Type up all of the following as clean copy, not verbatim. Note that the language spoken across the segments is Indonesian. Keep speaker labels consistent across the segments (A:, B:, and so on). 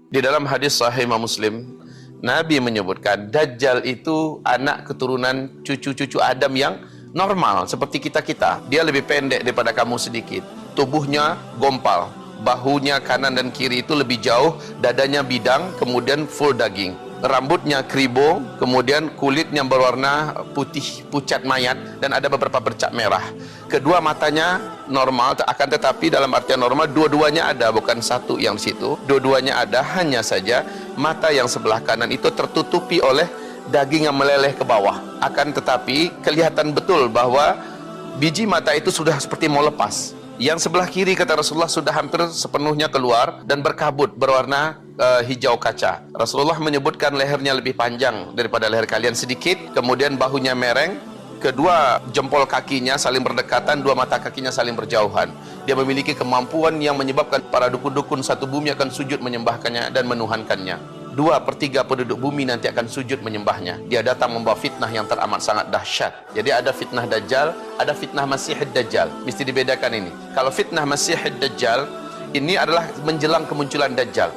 A: Di dalam hadis Sahih Imam Muslim, Nabi menyebutkan Dajjal itu anak keturunan cucu-cucu Adam yang normal seperti kita-kita. Dia lebih pendek daripada kamu sedikit. Tubuhnya gompal, bahunya kanan dan kiri itu lebih jauh, dadanya bidang, kemudian full daging. Rambutnya kribo, kemudian kulitnya berwarna putih pucat mayat dan ada beberapa bercak merah. Kedua matanya normal, akan tetapi dalam artian normal dua-duanya ada, bukan satu yang di situ. Dua-duanya ada, hanya saja mata yang sebelah kanan itu tertutupi oleh daging yang meleleh ke bawah. Akan tetapi kelihatan betul bahwa biji mata itu sudah seperti mau lepas. Yang sebelah kiri, kata Rasulullah, sudah hampir sepenuhnya keluar dan berkabut berwarna hijau kaca. Rasulullah menyebutkan lehernya lebih panjang daripada leher kalian sedikit, kemudian bahunya mereng, kedua jempol kakinya saling berdekatan, dua mata kakinya saling berjauhan. Dia memiliki kemampuan yang menyebabkan para dukun-dukun satu bumi akan sujud menyembahkannya dan menuhankannya. 2/3 penduduk bumi nanti akan sujud menyembahnya. Dia datang membawa fitnah yang teramat sangat dahsyat. Jadi ada fitnah Dajjal, ada fitnah Masihid Dajjal. Mesti dibedakan ini. Kalau fitnah Masihid Dajjal, ini adalah menjelang kemunculan Dajjal.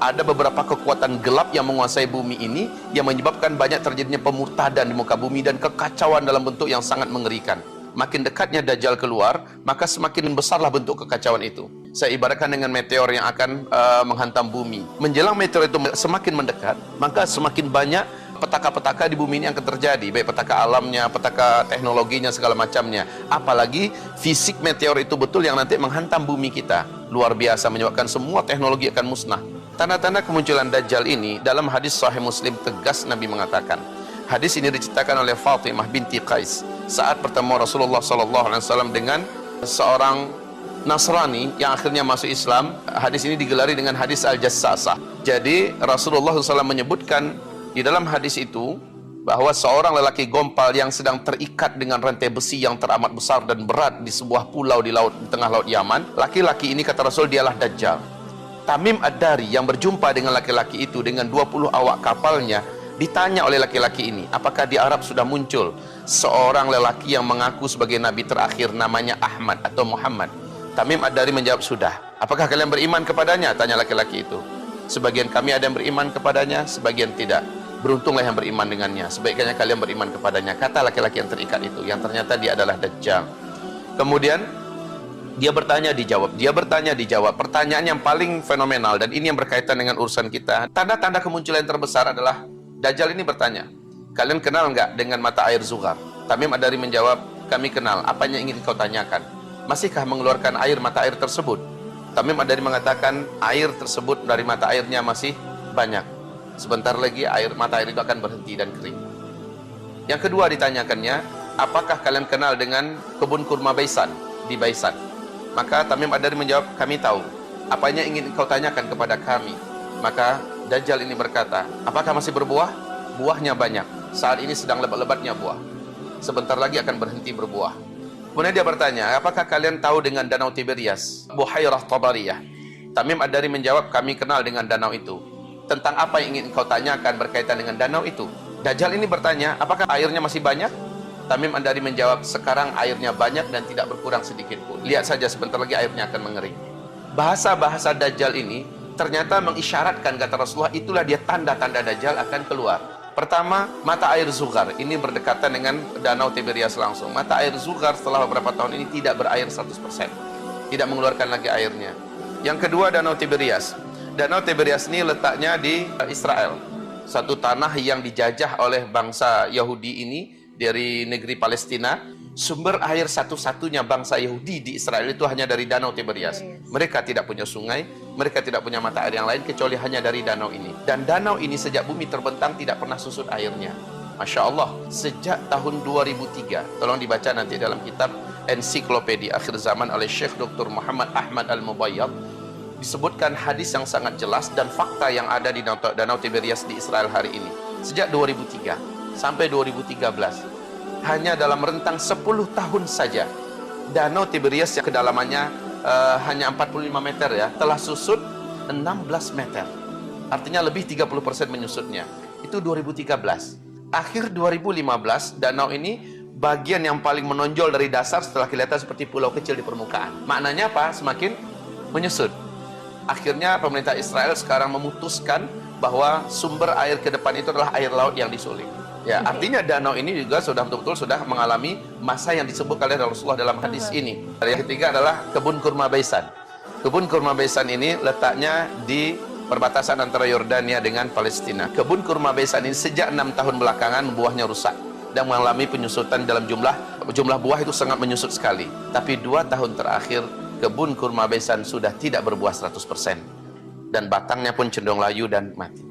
A: Ada beberapa kekuatan gelap yang menguasai bumi ini, yang menyebabkan banyak terjadinya pemurtadan di muka bumi dan kekacauan dalam bentuk yang sangat mengerikan. Makin dekatnya Dajjal keluar, maka semakin besarlah bentuk kekacauan itu. Saya ibaratkan dengan meteor yang akan menghantam bumi. Menjelang meteor itu semakin mendekat, maka semakin banyak petaka-petaka di bumi ini yang akan terjadi, baik petaka alamnya, petaka teknologinya, segala macamnya. Apalagi fisik meteor itu betul yang nanti menghantam bumi kita. Luar biasa, menyebabkan semua teknologi akan musnah. Tanda-tanda kemunculan Dajjal ini dalam hadis Sahih Muslim tegas Nabi mengatakan. Hadis ini diceritakan oleh Fatimah binti Qais saat bertemu Rasulullah SAW dengan seorang Nasrani yang akhirnya masuk Islam. Hadis ini digelari dengan hadis Al-Jassasah. Jadi Rasulullah SAW menyebutkan di dalam hadis itu bahwa seorang lelaki gompal yang sedang terikat dengan rantai besi yang teramat besar dan berat di sebuah pulau di tengah laut Yaman. Laki-laki ini, kata Rasul, dialah Dajjal. Tamim Ad-Dari yang berjumpa dengan laki-laki itu dengan 20 awak kapalnya, ditanya oleh laki-laki ini, apakah di Arab sudah muncul seorang lelaki yang mengaku sebagai nabi terakhir namanya Ahmad atau Muhammad? Tamim Ad-Dari menjawab, sudah. Apakah kalian beriman kepadanya? Tanya laki-laki itu. Sebagian kami ada yang beriman kepadanya, sebagian tidak. Beruntunglah yang beriman dengannya. Sebaiknya kalian beriman kepadanya, kata laki-laki yang terikat itu, yang ternyata dia adalah Dajjal. Kemudian dia bertanya, dijawab. Dia bertanya, dijawab. Pertanyaan yang paling fenomenal, dan ini yang berkaitan dengan urusan kita. Tanda-tanda kemunculan yang terbesar adalah Dajjal ini bertanya, kalian kenal nggak dengan mata air Zughar? Tamim Ad-Dari menjawab, kami kenal. Apanya ingin kau tanyakan? Masihkah mengeluarkan air mata air tersebut? Tamim Ad-Dari mengatakan, air tersebut dari mata airnya masih banyak. Sebentar lagi mata air itu akan berhenti dan kering. Yang kedua ditanyakannya, apakah kalian kenal dengan kebun kurma Baisan di Baisan? Maka Tamim Ad-Dari menjawab, kami tahu. Apanya ingin kau tanyakan kepada kami? Maka Dajjal ini berkata, apakah masih berbuah? Buahnya banyak. Saat ini sedang lebat-lebatnya buah. Sebentar lagi akan berhenti berbuah. Kemudian dia bertanya, apakah kalian tahu dengan Danau Tiberias, Buhairah Tabariyah? Tamim Ad-Dari menjawab, kami kenal dengan danau itu. Tentang apa yang ingin kau tanyakan berkaitan dengan danau itu? Dajjal ini bertanya, apakah airnya masih banyak? Tamim Ad-Dari menjawab, sekarang airnya banyak dan tidak berkurang sedikit pun. Lihat saja, sebentar lagi airnya akan mengering. Bahasa-bahasa Dajjal ini ternyata mengisyaratkan, kata Rasulullah, itulah dia tanda-tanda Dajjal akan keluar. Pertama, mata air Zughar. Ini berdekatan dengan Danau Tiberias langsung. Mata air Zughar setelah beberapa tahun ini tidak berair 100%. Tidak mengeluarkan lagi airnya. Yang kedua, Danau Tiberias. Danau Tiberias ini letaknya di Israel. Satu tanah yang dijajah oleh bangsa Yahudi ini dari negeri Palestina. Sumber air satu-satunya bangsa Yahudi di Israel itu hanya dari Danau Tiberias. Mereka tidak punya sungai, mereka tidak punya mata air yang lain kecuali hanya dari danau ini. Dan danau ini sejak bumi terbentang tidak pernah susut airnya. Masya Allah, sejak tahun 2003. Tolong dibaca nanti dalam kitab Ensiklopedia Akhir Zaman oleh Syekh Dr. Muhammad Ahmad Al-Mubayyad. Disebutkan hadis yang sangat jelas dan fakta yang ada di Danau Tiberias di Israel hari ini. Sejak 2003 sampai 2013. Hanya dalam rentang 10 tahun saja, Danau Tiberias yang kedalamannya hanya 45 meter ya, telah susut 16 meter. Artinya lebih 30% menyusutnya. Itu 2013. Akhir 2015, danau ini bagian yang paling menonjol dari dasar setelah kelihatan seperti pulau kecil di permukaan. Maknanya apa? Semakin menyusut. Akhirnya pemerintah Israel sekarang memutuskan bahwa sumber air ke depan itu adalah air laut yang disuling. Ya, artinya danau ini juga sudah betul-betul sudah mengalami masa yang disebut oleh Rasulullah dalam hadis ini. Yang ketiga adalah kebun kurma Baisan. Kebun kurma Baisan ini letaknya di perbatasan antara Yordania dengan Palestina. Kebun kurma Baisan ini sejak 6 tahun belakangan buahnya rusak dan mengalami penyusutan dalam jumlah buah itu sangat menyusut sekali. Tapi 2 tahun terakhir kebun kurma Baisan sudah tidak berbuah 100% dan batangnya pun cenderung layu dan mati.